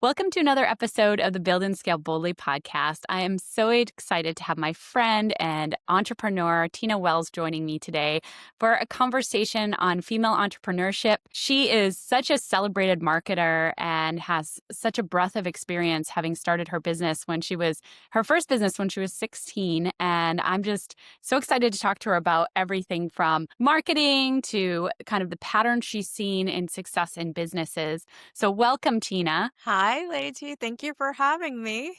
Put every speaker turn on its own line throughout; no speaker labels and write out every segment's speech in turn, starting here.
Welcome to another episode of the Build and Scale Boldly podcast. I am so excited to have my friend and entrepreneur, Tina Wells, joining me today for a conversation on female entrepreneurship. She is such a celebrated marketer and has such a breadth of experience, having started her first business when she was 16. And I'm just so excited to talk to her about everything from marketing to kind of the patterns she's seen in success in businesses. So welcome, Tina.
Hi, Leti. Thank you for having me.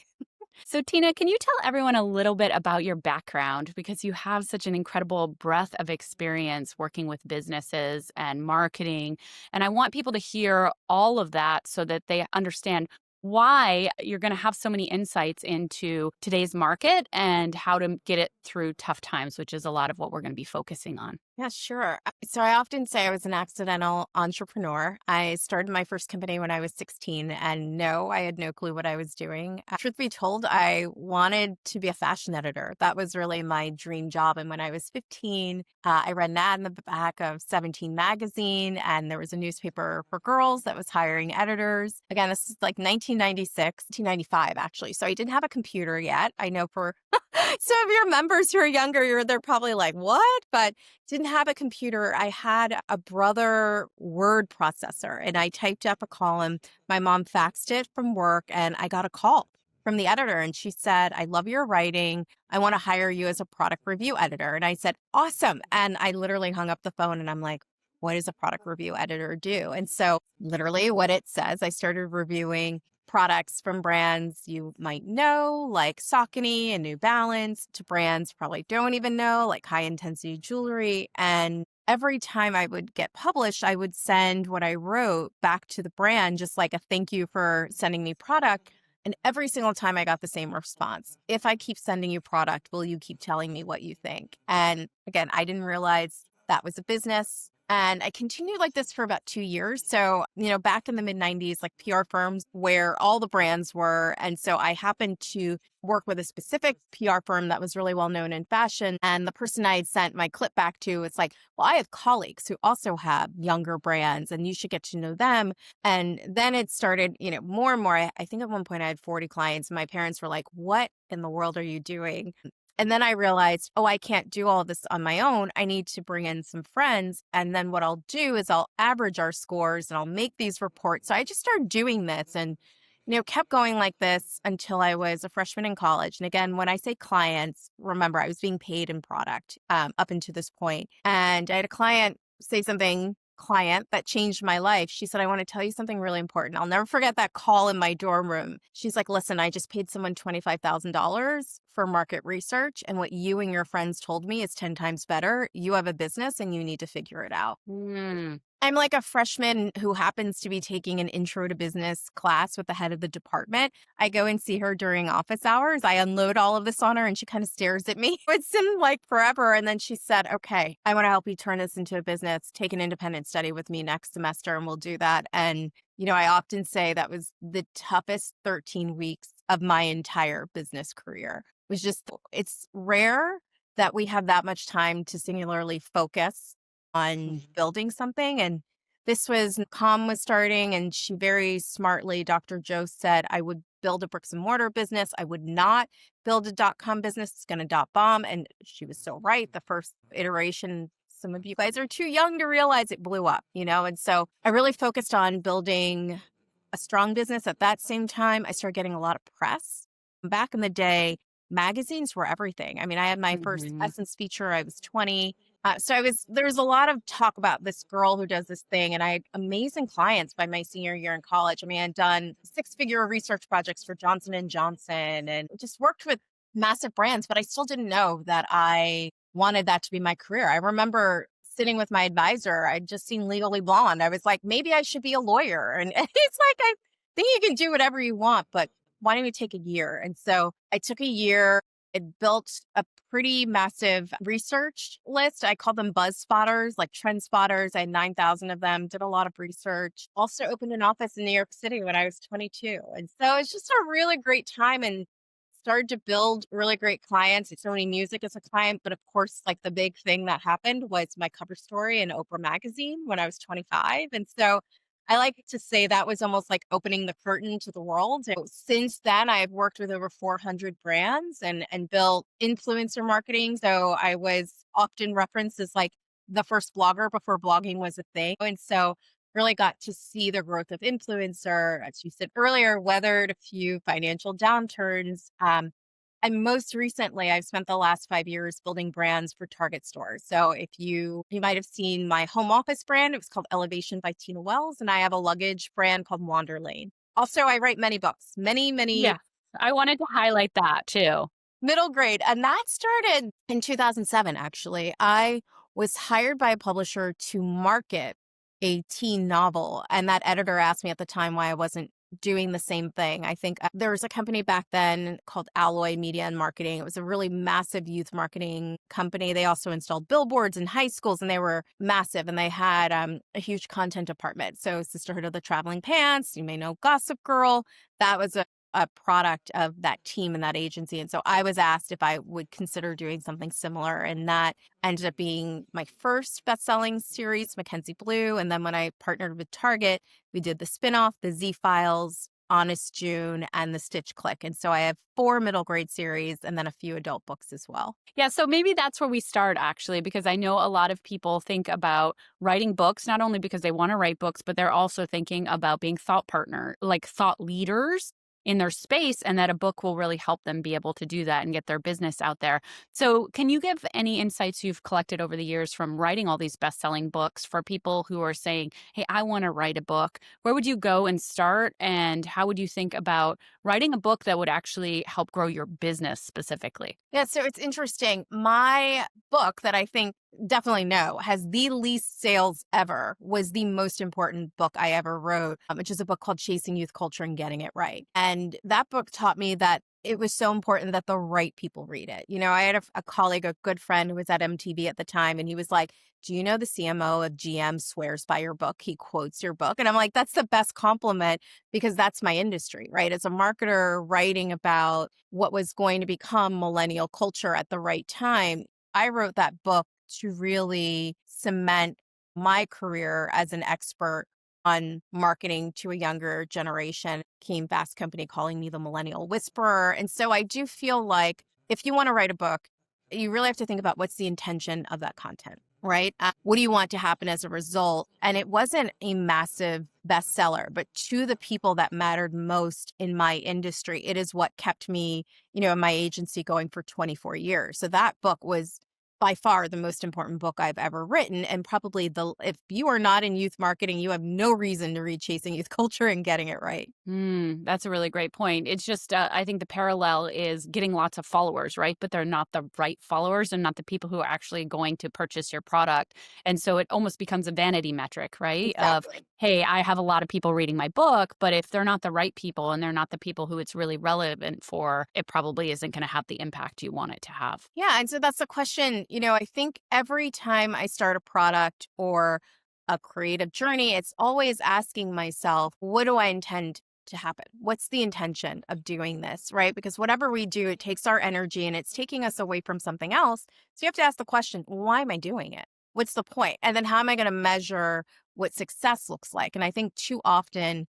So, Tina, can you tell everyone a little bit about your background? Because you have such an incredible breadth of experience working with businesses and marketing. And I want people to hear all of that so that they understand why you're going to have so many insights into today's market and how to get it through tough times, which is a lot of what we're going to be focusing on.
Yeah, sure. So I often say I was an accidental entrepreneur. I started my first company when I was 16, and no, I had no clue what I was doing. Truth be told, I wanted to be a fashion editor. That was really my dream job. And when I was 15, I read an ad in the back of 17 magazine, and there was a newspaper for girls that was hiring editors. Again, this is like 1996, 1995, actually. So I didn't have a computer yet. I know for some of your members who are younger, they're probably like, what? But didn't have a computer. I had a Brother word processor, and I typed up a column. My mom faxed it from work, and I got a call from the editor, and she said, I love your writing. I want to hire you as a product review editor. And I said, awesome. And I literally hung up the phone, and I'm like, what does a product review editor do? And so literally what it says, I started reviewing products from brands you might know, like Saucony and New Balance, to brands you probably don't even know, like high intensity jewelry. And every time I would get published, I would send what I wrote back to the brand, just like a thank you for sending me product. And every single time I got the same response. If I keep sending you product, will you keep telling me what you think? And again, I didn't realize that was a business. And I continued like this for about 2 years. So, back in the mid 90s, like PR firms where all the brands were. And so I happened to work with a specific PR firm that was really well known in fashion. And the person I had sent my clip back to, it's like, well, I have colleagues who also have younger brands and you should get to know them. And then it started, more and more. I think at one point I had 40 clients. And my parents were like, what in the world are you doing? And then I realized, oh, I can't do all this on my own. I need to bring in some friends. And then what I'll do is I'll average our scores and I'll make these reports. So I just started doing this and, kept going like this until I was a freshman in college. And again, when I say clients, remember, I was being paid in product up until this point. And I had a client that changed my life. She said, I want to tell you something really important. I'll never forget that call in my dorm room. She's like, listen, I just paid someone $25,000 for market research. And what you and your friends told me is 10 times better. You have a business and you need to figure it out. I'm like a freshman who happens to be taking an intro to business class with the head of the department. I go and see her during office hours. I unload all of this on her and she kind of stares at me. It seemed like forever. And then she said, okay, I want to help you turn this into a business. Take an independent study with me next semester and we'll do that. And, I often say that was the toughest 13 weeks of my entire business career. It's rare that we have that much time to singularly focus on building something. And this was, Com was starting, and she very smartly, Dr. Joe said, I would build a bricks and mortar business. I would not build a .com business. It's going to .bomb. And she was so right. The first iteration, some of you guys are too young to realize it blew up, And so I really focused on building a strong business. At that same time, I started getting a lot of press. Back in the day, magazines were everything. I mean, I had my first Essence feature. I was 20. There was a lot of talk about this girl who does this thing, and I had amazing clients by my senior year in college. I mean, I'd done 6-figure research projects for Johnson and Johnson and just worked with massive brands, but I still didn't know that I wanted that to be my career. I remember sitting with my advisor. I'd just seen Legally Blonde. I was like, maybe I should be a lawyer. And it's like, I think you can do whatever you want, but why don't you take a year? And so I took a year. It built a pretty massive research list. I called them buzz spotters, like trend spotters. I had 9,000 of them, did a lot of research. Also opened an office in New York City when I was 22. And so it's just a really great time and started to build really great clients. Sony Music as a client. But of course, like the big thing that happened was my cover story in Oprah magazine when I was 25. And so I like to say that was almost like opening the curtain to the world. And since then, I've worked with over 400 brands and built influencer marketing. So I was often referenced as like the first blogger before blogging was a thing. And so really got to see the growth of influencer, as you said earlier, weathered a few financial downturns. And most recently, I've spent the last 5 years building brands for Target stores. So if you might have seen my home office brand, it was called Elevation by Tina Wells, and I have a luggage brand called Wanderlane. Also, I write many books, many
Yeah. I wanted to highlight that too.
middle grade. And that started in 2007, actually. I was hired by a publisher to market a teen novel. And that editor asked me at the time why I wasn't doing the same thing. I think there was a company back then called Alloy Media and Marketing. It was a really massive youth marketing company. They also installed billboards in high schools and they were massive and they had a huge content department. So, Sisterhood of the Traveling Pants, you may know Gossip Girl. That was a product of that team and that agency. And so I was asked if I would consider doing something similar. And that ended up being my first best-selling series, Mackenzie Blue. And then when I partnered with Target, we did the spinoff, the Z Files, Honest June, and the Stitch Click. And so I have 4 middle grade series and then a few adult books as well.
Yeah, so maybe that's where we start actually, because I know a lot of people think about writing books, not only because they want to write books, but they're also thinking about being thought partner, like thought leaders in their space, and that a book will really help them be able to do that and get their business out there. So, can you give any insights you've collected over the years from writing all these best-selling books for people who are saying, "Hey, I want to write a book." Where would you go and start, and how would you think about writing a book that would actually help grow your business specifically?
Yeah, so it's interesting. My book that I think definitely know has the least sales ever was the most important book I ever wrote, which is a book called Chasing Youth Culture and Getting It Right. And that book taught me that it was so important that the right people read it. You know, I had a colleague, a good friend who was at MTV at the time, and he was like, "Do you know the CMO of GM swears by your book? He quotes your book." And I'm like, that's the best compliment because that's my industry, right? As a marketer writing about what was going to become millennial culture at the right time, I wrote that book to really cement my career as an expert on marketing to a younger generation. Came Fast Company calling me the millennial whisperer. And so I do feel like if you want to write a book, you really have to think about what's the intention of that content, right? What do you want to happen as a result? And it wasn't a massive bestseller, but to the people that mattered most in my industry, it is what kept me, in my agency going for 24 years. So that book was by far the most important book I've ever written. And probably if you are not in youth marketing, you have no reason to read Chasing Youth Culture and Getting It Right.
That's a really great point. It's just, I think the parallel is getting lots of followers, right? But they're not the right followers and not the people who are actually going to purchase your product. And so it almost becomes a vanity metric, right? Of,
Exactly.
hey, I have a lot of people reading my book, but if they're not the right people and they're not the people who it's really relevant for, it probably isn't going to have the impact you want it to have.
Yeah. And so that's the question. I think every time I start a product or a creative journey, it's always asking myself, what do I intend to happen? What's the intention of doing this? Right. Because whatever we do, it takes our energy and it's taking us away from something else. So you have to ask the question, why am I doing it? What's the point? And then how am I going to measure what success looks like? And I think too often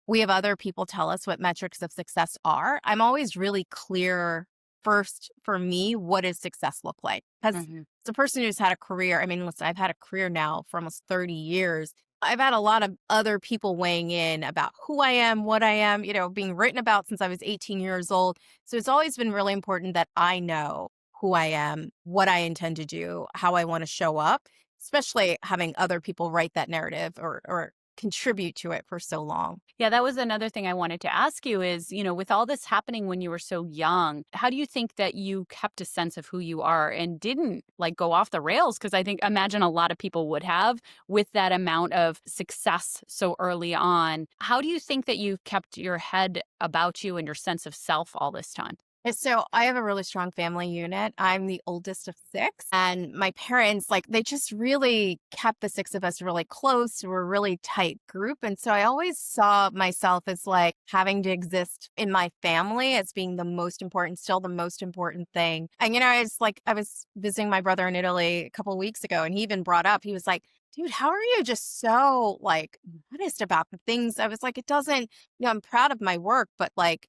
we have other people tell us what metrics of success are. I'm always really clear first for me, what does success look like? Because
Mhm.
as a person who's had a career, I mean, listen, I've had a career now for almost 30 years. I've had a lot of other people weighing in about who I am, what I am, being written about since I was 18 years old. So it's always been really important that I know who I am, what I intend to do, how I want to show up, especially having other people write that narrative or contribute to it for so long.
Yeah, that was another thing I wanted to ask you is, with all this happening when you were so young, how do you think that you kept a sense of who you are and didn't like go off the rails? Because imagine a lot of people would have with that amount of success so early on. How do you think that you kept your head about you and your sense of self all this time?
So I have a really strong family unit. I'm the oldest of six. And my parents, like, they just really kept the six of us really close. We're a really tight group. And so I always saw myself as like having to exist in my family as being the most important, still the most important thing. And, I was visiting my brother in Italy a couple of weeks ago, and he even brought up, he was like, dude, how are you just so like modest about the things? I was like, it doesn't, I'm proud of my work, but like,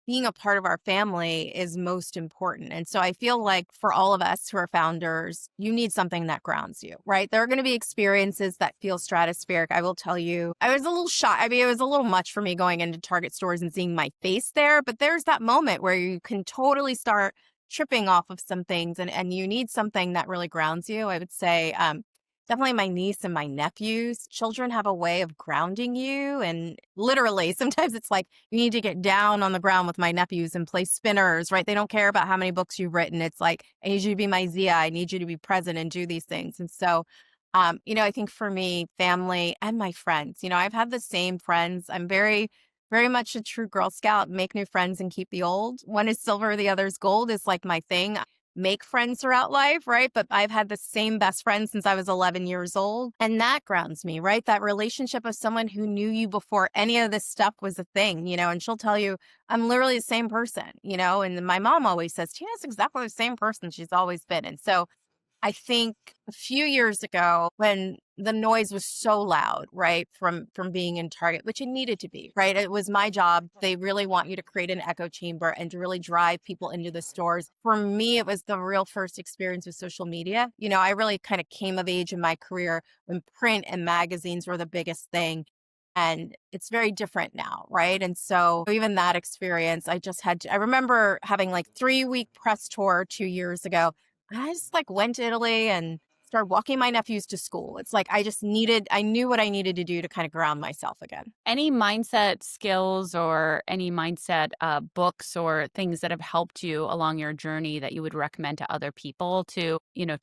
being a part of our family is most important. And so I feel like for all of us who are founders, you need something that grounds you, right? There are going to be experiences that feel stratospheric. I will tell you, I was a little shy. I mean, it was a little much for me going into Target stores and seeing my face there, but there's that moment where you can totally start tripping off of some things, and you need something that really grounds you. I would say, definitely my niece and my nephews. Children have a way of grounding you. And literally, sometimes it's like you need to get down on the ground with my nephews and play spinners, right? They don't care about how many books you've written. It's like, I need you to be my Zia. I need you to be present and do these things. And so, I think for me, family and my friends, I've had the same friends. I'm very, very much a true Girl Scout, make new friends and keep the old. One is silver, the other is gold is like my thing. Make friends throughout life, right? But I've had the same best friend since I was 11 years old. And that grounds me, right? That relationship of someone who knew you before any of this stuff was a thing, and she'll tell you, I'm literally the same person, and my mom always says, Tina's exactly the same person she's always been. And so I think a few years ago when the noise was so loud, right, from being in Target, which it needed to be, right? It was my job. They really want you to create an echo chamber and to really drive people into the stores. For me, it was the real first experience with social media. I really kind of came of age in my career when print and magazines were the biggest thing. And it's very different now, right? And so even that experience, I remember having like 3-week press tour 2 years ago. I just like went to Italy and started walking my nephews to school. It's like I knew what I needed to do to kind of ground myself again.
Any mindset skills or any mindset books or things that have helped you along your journey that you would recommend to other people to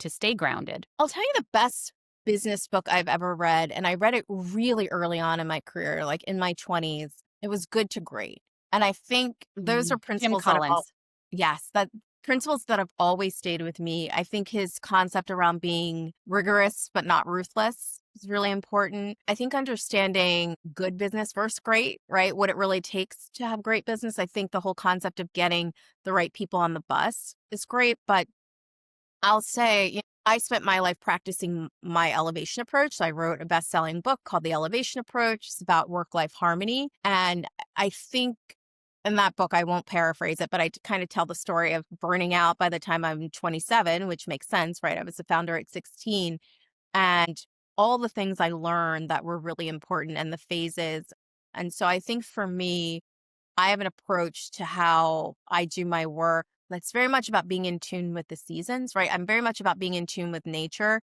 stay grounded?
I'll tell you the best business book I've ever read, and I read it really early on in my career, like in my 20s. It was Good to Great. And I think those are
Jim
principles that have all,
Collins.
yes, that principles that have always stayed with me. I think his concept around being rigorous but not ruthless is really important. I think understanding good business versus great, right? What it really takes to have great business. I think the whole concept of getting the right people on the bus is great, but I'll say, I spent my life practicing my elevation approach. So I wrote a best-selling book called The Elevation Approach. It's about work-life harmony. And I think in that book, I won't paraphrase it, but I kind of tell the story of burning out by the time I'm 27, which makes sense, right? I was a founder at 16, and all the things I learned that were really important and the phases. And so I think for me, I have an approach to how I do my work that's very much about being in tune with the seasons, right? I'm very much about being in tune with nature.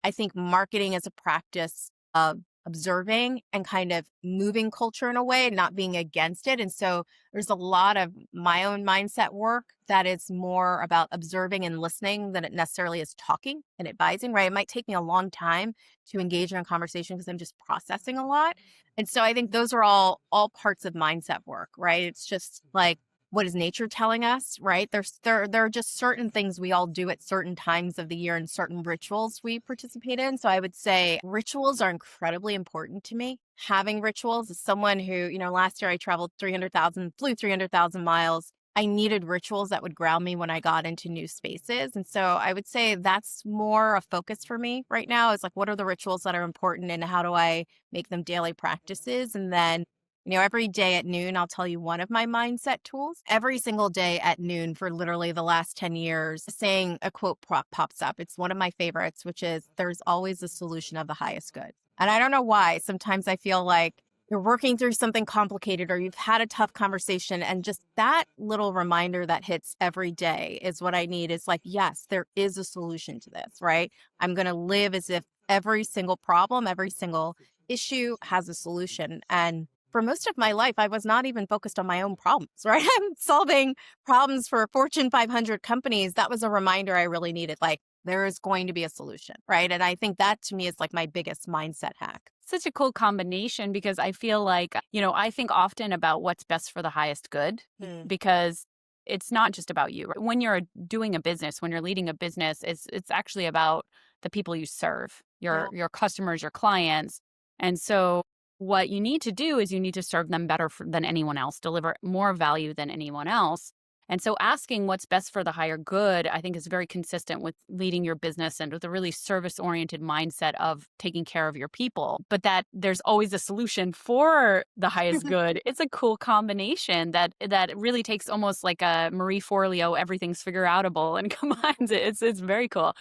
I think marketing is a practice of observing and kind of moving culture in a way, not being against it. And so there's a lot of my own mindset work that is more about observing and listening than it necessarily is talking and advising, right? It might take me a long time to engage in a conversation because I'm just processing a lot. And so I think those are all parts of mindset work, right? It's just like, what is nature telling us, right? There are just certain things we all do at certain times of the year and certain rituals we participate in. So I would say rituals are incredibly important to me. Having rituals as someone who, last year I traveled 300,000, flew 300,000 miles. I needed rituals that would ground me when I got into new spaces. And so I would say that's more a focus for me right now is like, what are the rituals that are important and how do I make them daily practices? And then every day at noon, I'll tell you one of my mindset tools. Every single day at noon for literally the last 10 years, saying a quote pops up. It's one of my favorites, which is there's always a solution of the highest good. And I don't know why. Sometimes I feel like you're working through something complicated or you've had a tough conversation. And just that little reminder that hits every day is what I need. Is like, yes, there is a solution to this, right? I'm going to live as if every single problem, every single issue has a solution. And for most of my life, I was not even focused on my own problems, right? I'm solving problems for Fortune 500 companies. That was a reminder I really needed. Like, there is going to be a solution, right? And I think that to me is like my biggest mindset hack.
Such a cool combination because I feel like, I think often about what's best for the highest good
Mm.
because it's not just about you. When you're doing a business, when you're leading a business, it's actually about the people you serve,
Yeah.
your customers, your clients. And so what you need to do is you need to serve them better than anyone else, deliver more value than anyone else. And so asking what's best for the higher good, I think, is very consistent with leading your business and with a really service-oriented mindset of taking care of your people. But that there's always a solution for the highest good. It's a cool combination that really takes almost like a Marie Forleo, everything's figure outable, and combines it. It's very cool.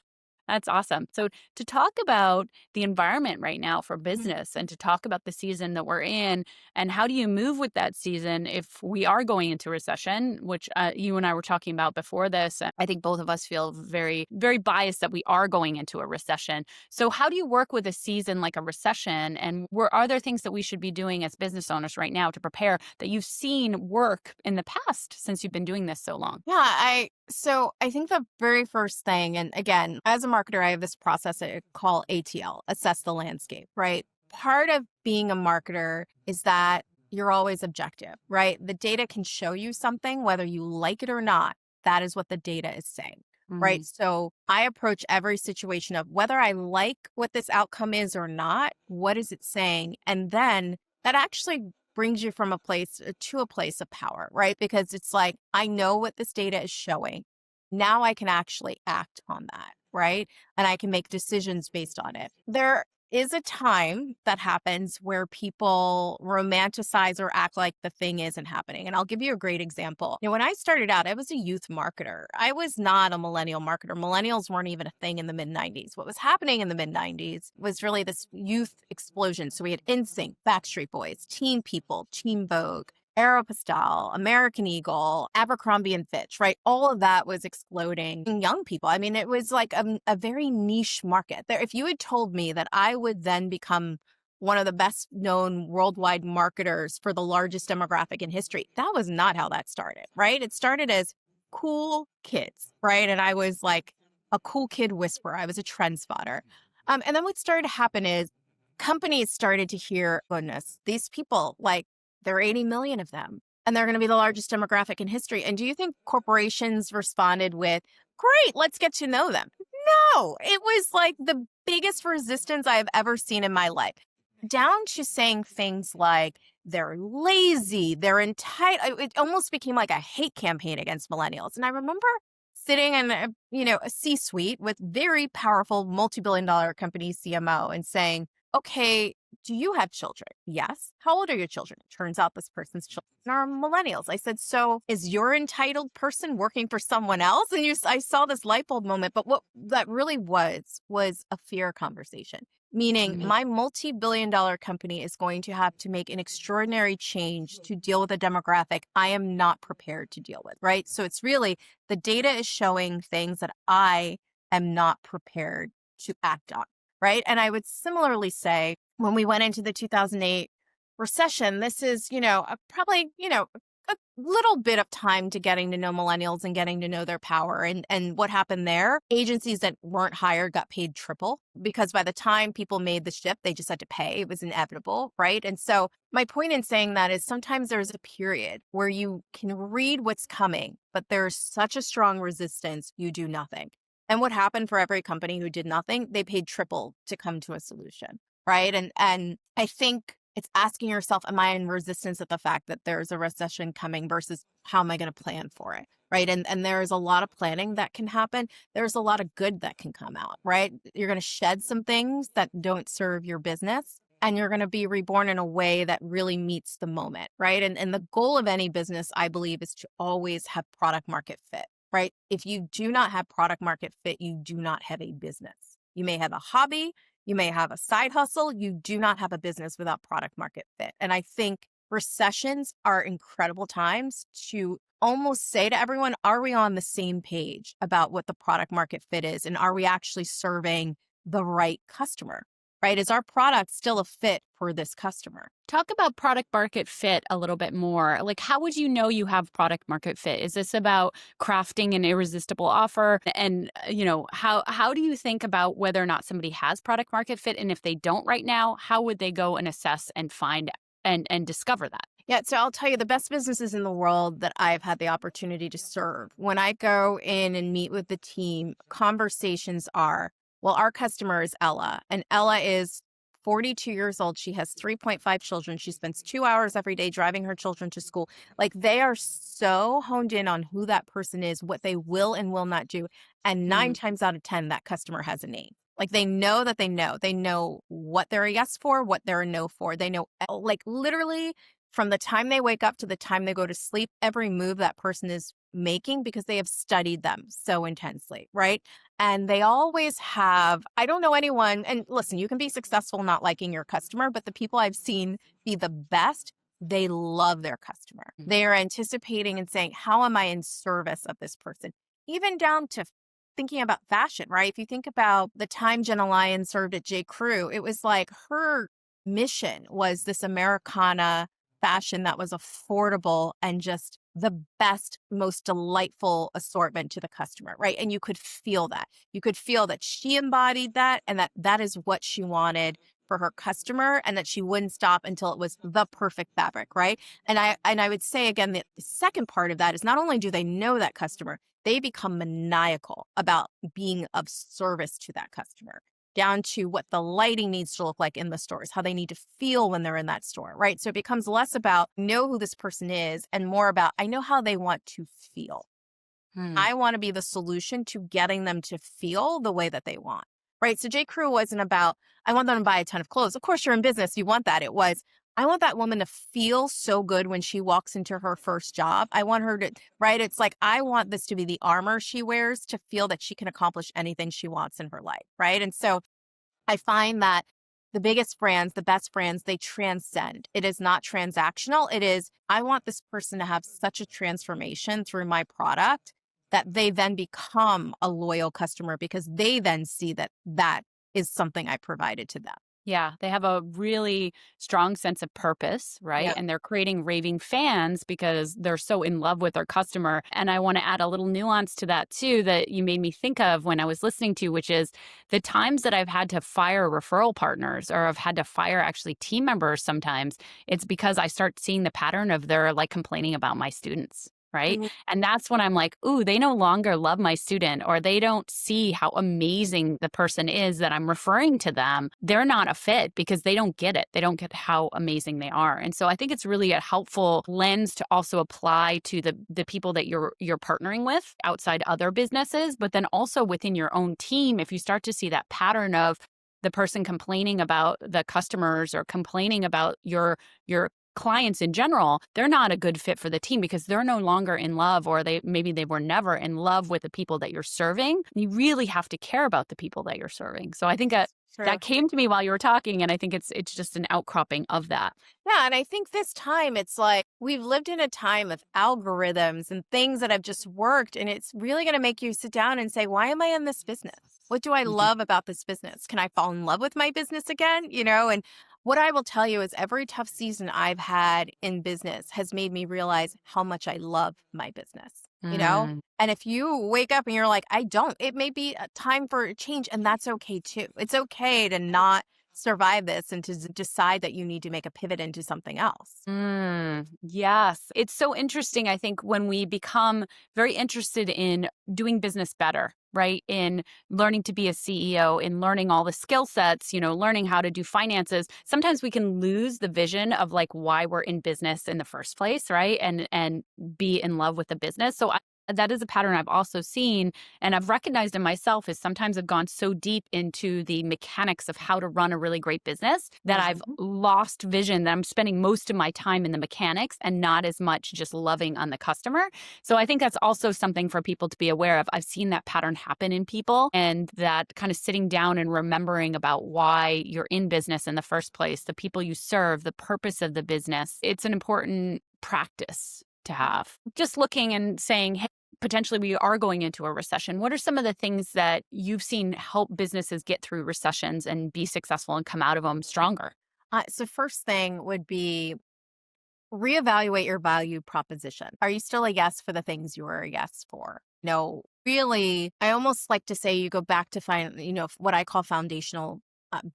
That's awesome. So, to talk about the environment right now for business and to talk about the season that we're in, and how do you move with that season if we are going into recession, which you and I were talking about before this. I think both of us feel very, very biased that we are going into a recession. So, how do you work with a season like a recession? And are there things that we should be doing as business owners right now to prepare that you've seen work in the past since you've been doing this so long?
Yeah, I think the very first thing, and again, as a marketer, I have this process I call ATL, assess the landscape, right? Part of being a marketer is that you're always objective, right? The data can show you something, whether you like it or not. That is what the data is saying, right?
Mm,
So I approach every situation of whether I like what this outcome is or not, what is it saying? And then that actually brings you from a place to a place of power, right? Because it's like, I know what this data is showing. Now I can actually act on that, right? And I can make decisions based on it. There is a time that happens where people romanticize or act like the thing isn't happening. And I'll give you a great example. When I started out, I was a youth marketer. I was not a millennial marketer. Millennials weren't even a thing in the mid 90s. What was happening in the mid 90s was really this youth explosion. So we had NSYNC, Backstreet Boys, Teen People, Teen Vogue, Aeropostale, American Eagle, Abercrombie and Fitch, right? All of that was exploding in young people. I mean, it was like a very niche market. If you had told me that I would then become one of the best known worldwide marketers for the largest demographic in history, that was not how that started, right? It started as cool kids, right? And I was like a cool kid whisperer. I was a trend spotter. And then what started to happen is companies started to hear, goodness, these people, like, there are 80 million of them, and they're going to be the largest demographic in history. And do you think corporations responded with, great, let's get to know them? No, it was like the biggest resistance I have ever seen in my life, down to saying things like they're lazy, they're entitled. It almost became like a hate campaign against millennials. And I remember sitting in a C-suite with very powerful multi-billion-dollar company CMO and saying, okay, do you have children? Yes. How old are your children? It turns out this person's children are millennials. I said, so is your entitled person working for someone else? And I saw this light bulb moment, but what that really was a fear conversation, meaning
mm,
my multi-billion-dollar company is going to have to make an extraordinary change to deal with a demographic I am not prepared to deal with, right? So it's really, the data is showing things that I am not prepared to act on. Right. And I would similarly say when we went into the 2008 recession, this is, probably, a little bit of time to getting to know millennials and getting to know their power. And what happened there, agencies that weren't hired got paid triple, because by the time people made the shift, they just had to pay. It was inevitable. Right. And so my point in saying that is sometimes there's a period where you can read what's coming, but there's such a strong resistance, you do nothing. And what happened for every company who did nothing, they paid triple to come to a solution, right? And I think it's asking yourself, am I in resistance at the fact that there's a recession coming versus how am I going to plan for it, right? And there's a lot of planning that can happen. There's a lot of good that can come out, right? You're going to shed some things that don't serve your business, and you're going to be reborn in a way that really meets the moment, right? And the goal of any business, I believe, is to always have product market fit. Right? If you do not have product market fit, you do not have a business. You may have a hobby, you may have a side hustle, you do not have a business without product market fit. And I think recessions are incredible times to almost say to everyone, are we on the same page about what the product market fit is? And are we actually serving the right customer? Right? Is our product still a fit for this customer?
Talk about product market fit a little bit more. Like, how would you know you have product market fit? Is this about crafting an irresistible offer? And, how do you think about whether or not somebody has product market fit? And if they don't right now, how would they go and assess and find and discover that?
Yeah, so I'll tell you the best businesses in the world that I've had the opportunity to serve. When I go in and meet with the team, conversations are, well, our customer is Ella, and Ella is 42 years old. She has 3.5 children. She spends 2 hours every day driving her children to school. Like they are so honed in on who that person is, what they will and will not do. And nine
Mm,
times out of 10, that customer has a name. Like they know that they know. They know what they're a yes for, what they're a no for. They know, like literally from the time they wake up to the time they go to sleep, every move that person is making because they have studied them so intensely, right? And they always have, I don't know anyone, and listen, you can be successful not liking your customer, but the people I've seen be the best, they love their customer.
mm.
They are anticipating and saying, how am I in service of this person? Even down to thinking about fashion, right? If you think about the time Jenna Lyons served at J. Crew, it was like her mission was this Americana fashion that was affordable and just the best, most delightful assortment to the customer, right? And you could feel that. You could feel that she embodied that and that that is what she wanted for her customer and that she wouldn't stop until it was the perfect fabric, right? And I would say again, the second part of that is not only do they know that customer, they become maniacal about being of service to that customer down to what the lighting needs to look like in the stores, how they need to feel when they're in that store, right? So it becomes less about know who this person is and more about I know how they want to feel.
Mm.
I want to be the solution to getting them to feel the way that they want, right? So J. Crew wasn't about, I want them to buy a ton of clothes. Of course, you're in business, you want that. It was, I want that woman to feel so good when she walks into her first job. I want her to, right? It's like, I want this to be the armor she wears to feel that she can accomplish anything she wants in her life, right? And so I find that the biggest brands, the best brands, they transcend. It is not transactional. It is, I want this person to have such a transformation through my product that they then become a loyal customer because they then see that that is something I provided to them.
Yeah, they have a really strong sense of purpose, right?
Yeah.
And they're creating raving fans because they're so in love with their customer. And I want to add a little nuance to that too that you made me think of when I was listening to, which is the times that I've had to fire referral partners or I've had to fire actually team members sometimes, it's because I start seeing the pattern of they're like complaining about my students. Right.
Mhm.
And that's when I'm like, ooh, they no longer love my student or they don't see how amazing the person is that I'm referring to them. They're not a fit because they don't get it. They don't get how amazing they are. And so I think it's really a helpful lens to also apply to the people that you're partnering with outside other businesses, but then also within your own team. If you start to see that pattern of the person complaining about the customers or complaining about your clients in general, they're not a good fit for the team because they're no longer in love or they were never in love with the people that you're serving. You really have to care about the people that you're serving. So I think
True.
that came to me while you were talking and I think it's just an outcropping of that.
Yeah. And I think this time it's like we've lived in a time of algorithms and things that have just worked. And it's really going to make you sit down and say, why am I in this business? What do I
Mhm.
love about this business? Can I fall in love with my business again? And what I will tell you is every tough season I've had in business has made me realize how much I love my business.
Mm.
And if you wake up and you're like, I don't, it may be a time for a change. And that's okay too. It's okay to not survive this and to decide that you need to make a pivot into something else.
Yes. It's so interesting, I think, when we become very interested in doing business better, right? In learning to be a CEO, in learning all the skill sets, learning how to do finances. Sometimes we can lose the vision of like why we're in business in the first place, right? And be in love with the business. So that is a pattern I've also seen and I've recognized in myself is sometimes I've gone so deep into the mechanics of how to run a really great business that I've
Mhm.
lost vision that I'm spending most of my time in the mechanics and not as much just loving on the customer. So I think that's also something for people to be aware of. I've seen that pattern happen in people and that kind of sitting down and remembering about why you're in business in the first place, the people you serve, the purpose of the business. It's an important practice to have. Just looking and saying, hey, potentially we are going into a recession. What are some of the things that you've seen help businesses get through recessions and be successful and come out of them stronger?
So first thing would be reevaluate your value proposition. Are you still a yes for the things you were a yes for? No, really, I almost like to say you go back to find, what I call foundational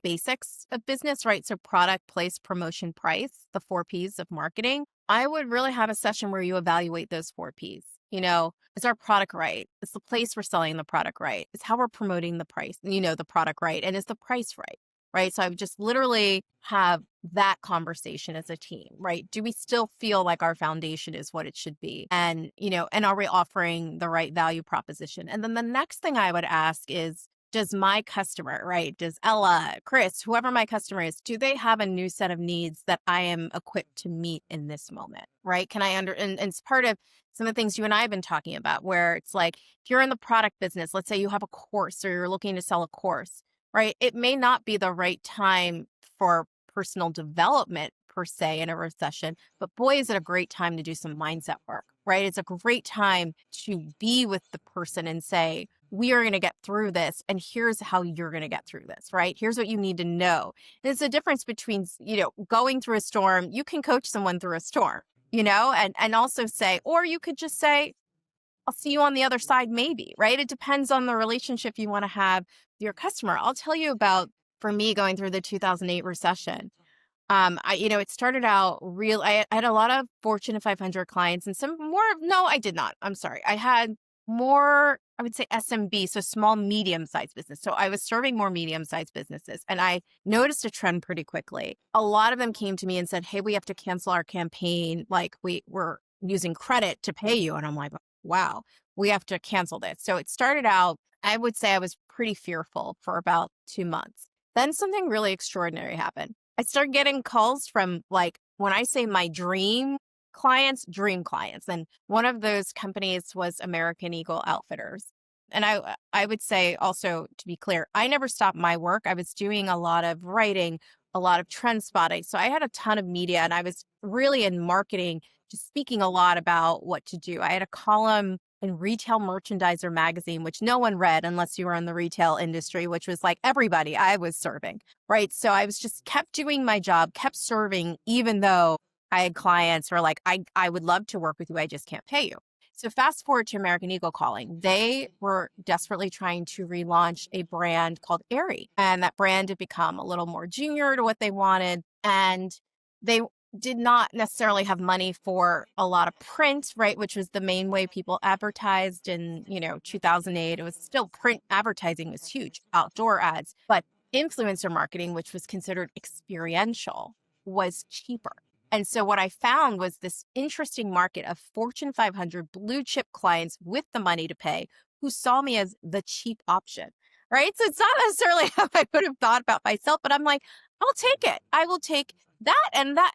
basics of business, right? So product, place, promotion, price, the 4 Ps of marketing. I would really have a session where you evaluate those 4 Ps. Is our product right? Is the place we're selling the product right? Is how we're promoting the price, the product right? And is the price right? Right. So I would just literally have that conversation as a team, right? Do we still feel like our foundation is what it should be? And are we offering the right value proposition? And then the next thing I would ask is, does my customer, right? Does Ella, Chris, whoever my customer is, do they have a new set of needs that I am equipped to meet in this moment, right? Can I and it's part of some of the things you and I have been talking about, where it's like, if you're in the product business, let's say you have a course or you're looking to sell a course, right? It may not be the right time for personal development per se in a recession, but boy, is it a great time to do some mindset work, right? It's a great time to be with the person and say, we are going to get through this, and here's how you're going to get through this, right? Here's what you need to know. There's a difference between, going through a storm. You can coach someone through a storm, and also say, or you could just say, I'll see you on the other side, maybe, right? It depends on the relationship you want to have with your customer. I'll tell you about, for me, going through the 2008 recession. It started out real. I had a lot of Fortune 500 clients and some more. No, I did not. I'm sorry. I had more, I would say SMB, so small, medium-sized business. So I was serving more medium-sized businesses, and I noticed a trend pretty quickly. A lot of them came to me and said, hey, we have to cancel our campaign. Like we're using credit to pay you. And I'm like, wow, we have to cancel this. So it started out, I would say I was pretty fearful for about 2 months. Then something really extraordinary happened. I started getting calls from, like, when I say my dream clients. And one of those companies was American Eagle Outfitters. And I would say also, to be clear, I never stopped my work. I was doing a lot of writing, a lot of trend spotting. So I had a ton of media, and I was really in marketing, just speaking a lot about what to do. I had a column in Retail Merchandiser magazine, which no one read unless you were in the retail industry, which was like everybody I was serving, right? So I was just kept doing my job, kept serving, even though I had clients who were like, I would love to work with you, I just can't pay you. So fast forward to American Eagle calling. They were desperately trying to relaunch a brand called Aerie. And that brand had become a little more junior to what they wanted. And they did not necessarily have money for a lot of print, right? Which was the main way people advertised in, 2008. It was still, print advertising was huge, outdoor ads, but influencer marketing, which was considered experiential, was cheaper. And so what I found was this interesting market of Fortune 500 blue chip clients with the money to pay, who saw me as the cheap option, right? So it's not necessarily how I would have thought about myself, but I'm like, I'll take it. I will take that and that.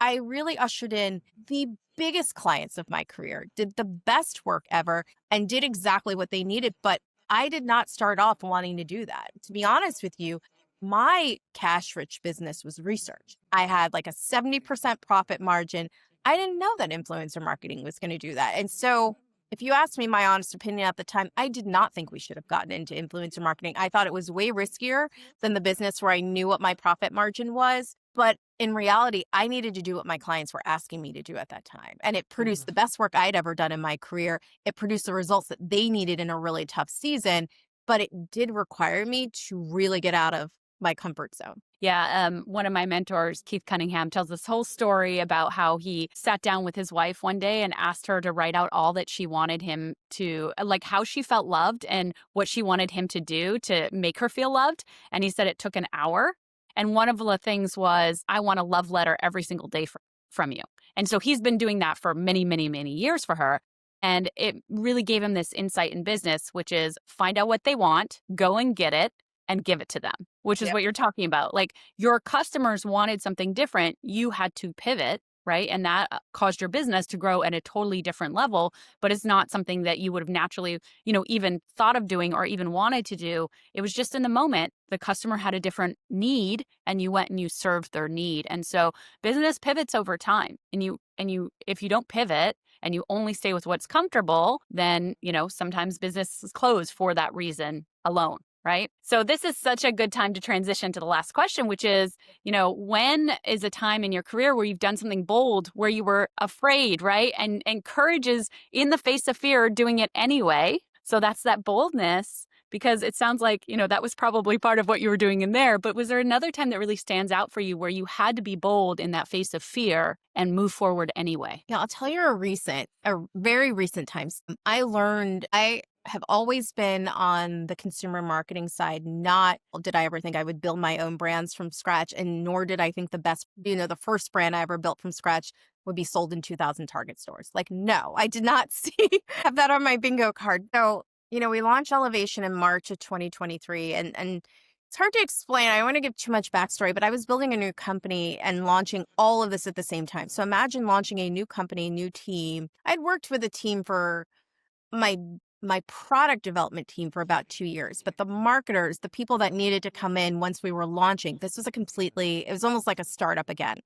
I really ushered in the biggest clients of my career, did the best work ever, and did exactly what they needed. But I did not start off wanting to do that. To be honest with you, my cash rich business was research. I had like a 70% profit margin. I didn't know that influencer marketing was going to do that. And so if you asked me my honest opinion at the time, I did not think we should have gotten into influencer marketing. I thought it was way riskier than the business where I knew what my profit margin was. But in reality, I needed to do what my clients were asking me to do at that time. And it produced the best work I'd ever done in my career. It produced the results that they needed in a really tough season. But it did require me to really get out of my comfort zone.
Yeah, one of my mentors, Keith Cunningham, tells this whole story about how he sat down with his wife one day and asked her to write out all that she wanted him to, like how she felt loved and what she wanted him to do to make her feel loved. And he said it took an hour. And one of the things was, I want a love letter every single day from you. And so he's been doing that for many, many, many years for her. And it really gave him this insight in business, which is find out what they want, go and get it, and give it to them, which is what you're talking about. Like your customers wanted something different. You had to pivot, right? And that caused your business to grow at a totally different level, but it's not something that you would have naturally, even thought of doing or even wanted to do. It was just in the moment, the customer had a different need and you went and you served their need. And so business pivots over time. And if you don't pivot and you only stay with what's comfortable, then, sometimes businesses close for that reason alone. Right? So this is such a good time to transition to the last question, which is, when is a time in your career where you've done something bold, where you were afraid, right? And courage is in the face of fear, doing it anyway. So that's that boldness because it sounds like, that was probably part of what you were doing in there. But was there another time that really stands out for you where you had to be bold in that face of fear and move forward anyway?
Yeah, I'll tell you a very recent times. I learned I have always been on the consumer marketing side. Not did I ever think I would build my own brands from scratch, and nor did I think the first brand I ever built from scratch would be sold in 2,000 Target stores. Like, no, I did not have that on my bingo card. So, we launched Elevation in March of 2023, and it's hard to explain. I don't want to give too much backstory, but I was building a new company and launching all of this at the same time. So imagine launching a new company, new team. I'd worked with a team for my my product development team for about 2 years, but the marketers, the people that needed to come in once we were launching, it was almost like a startup again.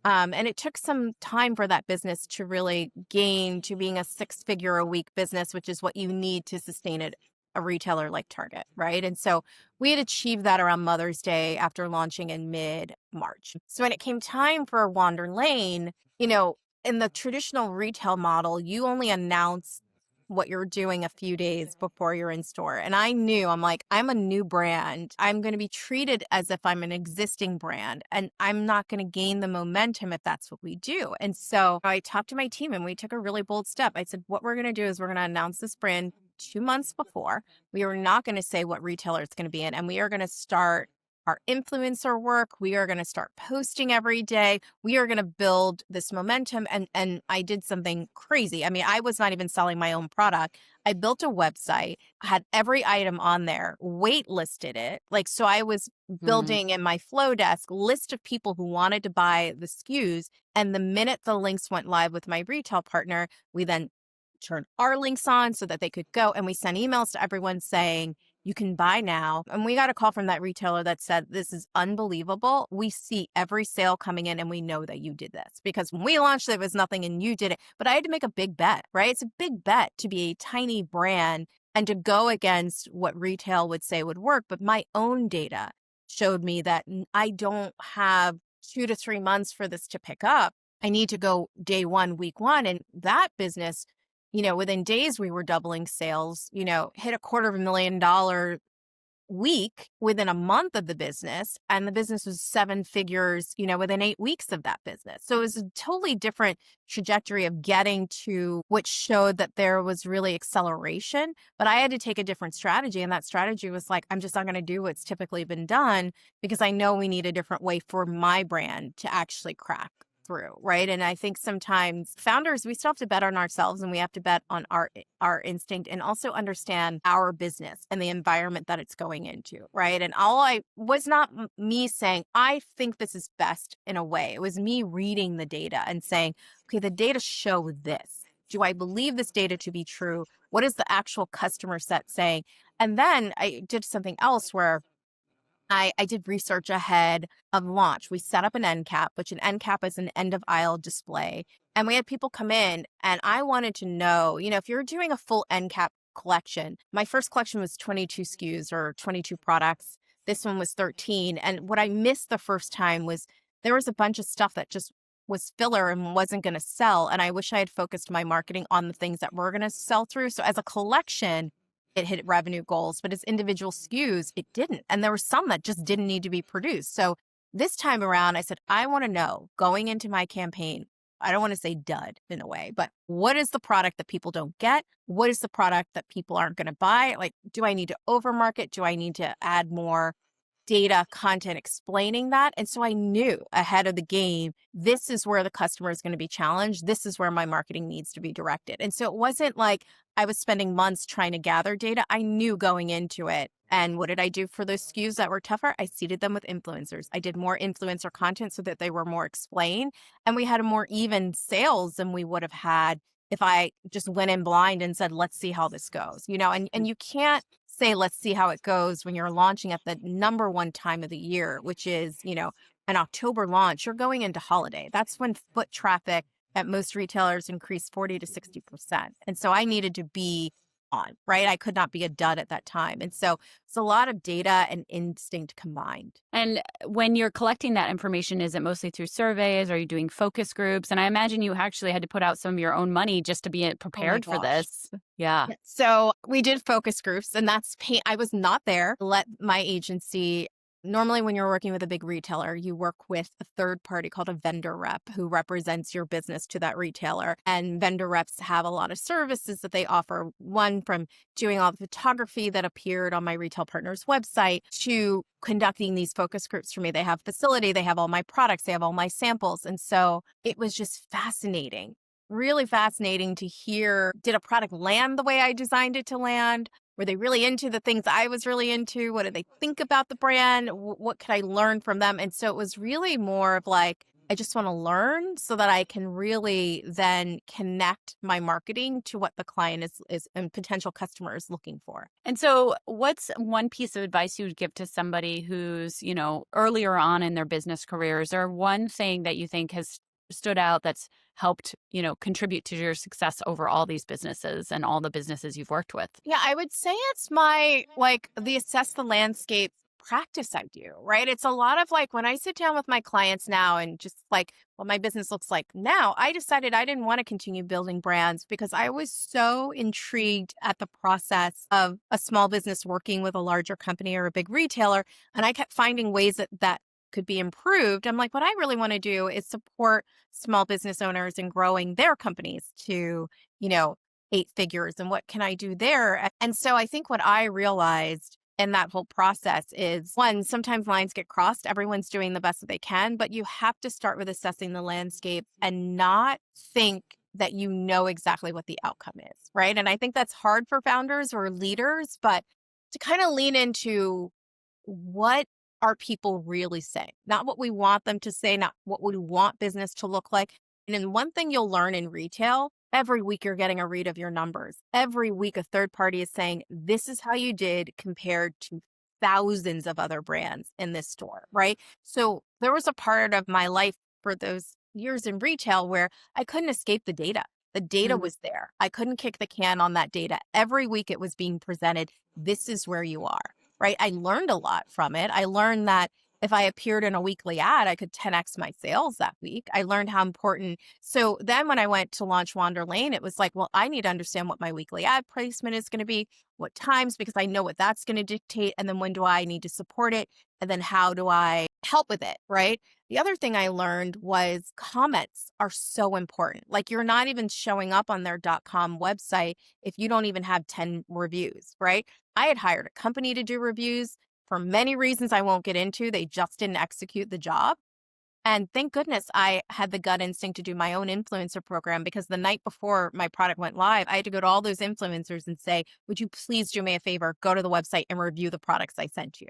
And it took some time for that business to really gain to being a 6-figure a week business, which is what you need to sustain it, a retailer like Target, right? And so we had achieved that around Mother's Day after launching in mid-March. So when it came time for Wander Lane, in the traditional retail model, you only announce what you're doing a few days before you're in store. And I knew, I'm like, I'm a new brand. I'm going to be treated as if I'm an existing brand, and I'm not going to gain the momentum if that's what we do. And so I talked to my team and we took a really bold step. I said, what we're going to do is we're going to announce this brand 2 months before. We are not going to say what retailer it's going to be in, and we are going to start our influencer work. We are going to start posting every day. We are going to build this momentum. And I did something crazy. I mean, I was not even selling my own product. I built a website, had every item on there, wait listed it. Like, so I was building in my flow desk list of people who wanted to buy the SKUs. And the minute the links went live with my retail partner, we then turned our links on so that they could go. And we sent emails to everyone saying, you can buy now. And we got a call from that retailer that said, this is unbelievable. We see every sale coming in and we know that you did this, because when we launched, there was nothing and you did it. But I had to make a big bet, right? It's a big bet to be a tiny brand and to go against what retail would say would work. But my own data showed me that I don't have 2 to 3 months for this to pick up. I need to go day one, week one. And that business, within days we were doubling sales, hit $250,000 week within a month of the business. And the business was 7 figures, within 8 weeks of that business. So it was a totally different trajectory of getting to, which showed that there was really acceleration. But I had to take a different strategy. And that strategy was like, I'm just not going to do what's typically been done, because I know we need a different way for my brand to actually crack through, right? And I think sometimes founders, we still have to bet on ourselves, and we have to bet on our instinct, and also understand our business and the environment that it's going into, right? And all I was not me saying, I think this is best in a way. It was me reading the data and saying, okay, the data show this. Do I believe this data to be true? What is the actual customer set saying? And then I did something else where I did research ahead of launch. We set up an end cap, which an end cap is an end of aisle display. And we had people come in, and I wanted to know, if you're doing a full end cap collection, my first collection was 22 SKUs or 22 products. This one was 13. And what I missed the first time was there was a bunch of stuff that just was filler and wasn't going to sell. And I wish I had focused my marketing on the things that were going to sell through. So as a collection, it hit revenue goals, but as individual SKUs, it didn't. And there were some that just didn't need to be produced. So this time around, I said, I want to know, going into my campaign, I don't want to say dud in a way, but what is the product that people don't get? What is the product that people aren't going to buy? Like, do I need to overmarket? Do I need to add more data content explaining that? And so I knew ahead of the game, this is where the customer is going to be challenged. This is where my marketing needs to be directed. And so it wasn't like I was spending months trying to gather data. I knew going into it. And what did I do for those SKUs that were tougher? I seeded them with influencers. I did more influencer content so that they were more explained. And we had a more even sales than we would have had if I just went in blind and said, let's see how this goes, and you can't say, let's see how it goes when you're launching at the number one time of the year, which is, an October launch. You're going into holiday. That's when foot traffic at most retailers increased 40 to 60%. And so I needed to be on, right? I could not be a dud at that time. And so it's a lot of data and instinct combined.
And when you're collecting that information, is it mostly through surveys? Are you doing focus groups? And I imagine you actually had to put out some of your own money just to be
Oh my
prepared for
gosh.
this. Yeah.
Yeah. So we did focus groups, and that's pain. I was not there. Let my agency. Normally, when you're working with a big retailer, you work with a third party called a vendor rep who represents your business to that retailer. And vendor reps have a lot of services that they offer. One from doing all the photography that appeared on my retail partner's website to conducting these focus groups for me. They have facility, they have all my products, they have all my samples. And so it was just fascinating, really fascinating to hear, did a product land the way I designed it to land? Were they really into the things I was really into? What did they think about the brand? What could I learn from them? And so it was really more of like, I just want to learn so that I can really then connect my marketing to what the client is and potential customer is looking for.
And so, what's one piece of advice you would give to somebody who's, earlier on in their business careers, or one thing that you think has stood out that's helped, contribute to your success over all these businesses and all the businesses you've worked with?
Yeah, I would say it's my like the assess the landscape practice I do, right? It's a lot of like when I sit down with my clients now and just like what my business looks like now, I decided I didn't want to continue building brands because I was so intrigued at the process of a small business working with a larger company or a big retailer. And I kept finding ways that could be improved. I'm like, what I really want to do is support small business owners in growing their companies to, you know, 8 figures, and what can I do there? And so I think what I realized in that whole process is one, sometimes lines get crossed. Everyone's doing the best that they can, but you have to start with assessing the landscape and not think that you know exactly what the outcome is, right? And I think that's hard for founders or leaders, but to kind of lean into what are people really saying? Not what we want them to say, not what we want business to look like. And then one thing you'll learn in retail, every week you're getting a read of your numbers. Every week a third party is saying, this is how you did compared to thousands of other brands in this store, right? So there was a part of my life for those years in retail where I couldn't escape the data. The data was there. I couldn't kick the can on that data. Every week it was being presented. This is where you are, right? I learned a lot from it. I learned that if I appeared in a weekly ad, I could 10x my sales that week. I learned how important. So then when I went to launch Wander Lane, it was like, well, I need to understand what my weekly ad placement is going to be, what times, because I know what that's going to dictate. And then when do I need to support it? And then how do I help with it, right? The other thing I learned was comments are so important. Like you're not even showing up on their .com website if you don't even have 10 reviews, right? I had hired a company to do reviews for many reasons I won't get into. They just didn't execute the job. And thank goodness I had the gut instinct to do my own influencer program, because the night before my product went live, I had to go to all those influencers and say, would you please do me a favor, go to the website and review the products I sent you?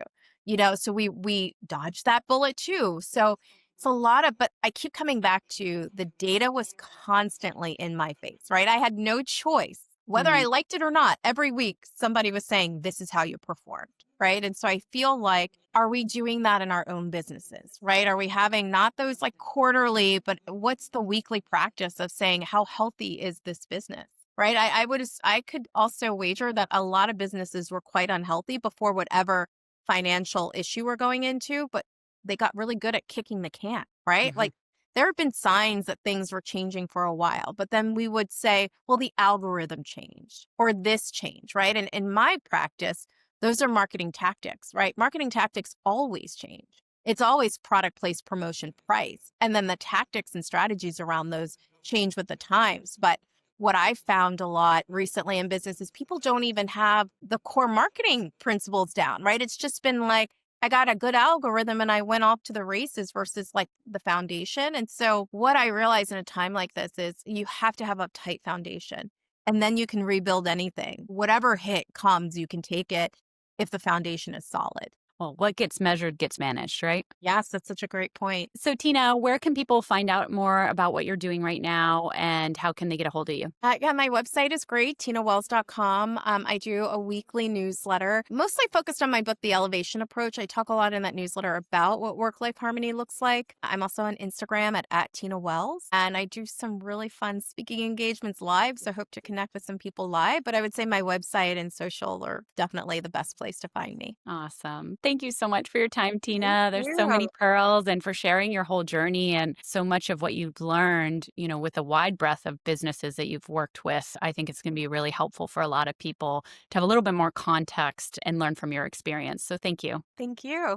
So we dodged that bullet too. So it's a lot of, but I keep coming back to the data was constantly in my face, right? I had no choice. Whether I liked it or not, every week somebody was saying, this is how you performed, right? And so I feel like, are we doing that in our own businesses, right? Are we having not those like quarterly, but what's the weekly practice of saying, how healthy is this business, right? I could also wager that a lot of businesses were quite unhealthy before whatever financial issue we're going into, but they got really good at kicking the can, right? Like there have been signs that things were changing for a while, but then we would say, well, the algorithm changed or this changed, right? And in my practice, those are marketing tactics, right? Marketing tactics always change. It's always product, place, promotion, price. And then the tactics and strategies around those change with the times. But what I've found a lot recently in business is people don't even have the core marketing principles down, right? It's just been like, I got a good algorithm and I went off to the races versus like the foundation. And so what I realize in a time like this is you have to have a tight foundation and then you can rebuild anything. Whatever hit comes, you can take it if the foundation is solid.
Well, what gets measured gets managed, right?
Yes, that's such a great point.
So, Tina, where can people find out more about what you're doing right now and how can they get a hold of you?
Yeah, my website is great, tinawells.com. I do a weekly newsletter, mostly focused on my book, The Elevation Approach. I talk a lot in that newsletter about what work-life harmony looks like. I'm also on Instagram at Tina Wells, and I do some really fun speaking engagements live, so I hope to connect with some people live. But I would say my website and social are definitely the best place to find me.
Awesome. Thank you so much for your time,
Thank
Tina. There's so many
you.
pearls and for sharing your whole journey and so much of what you've learned, with a wide breadth of businesses that you've worked with. I think it's going to be really helpful for a lot of people to have a little bit more context and learn from your experience. So thank you.
Thank you.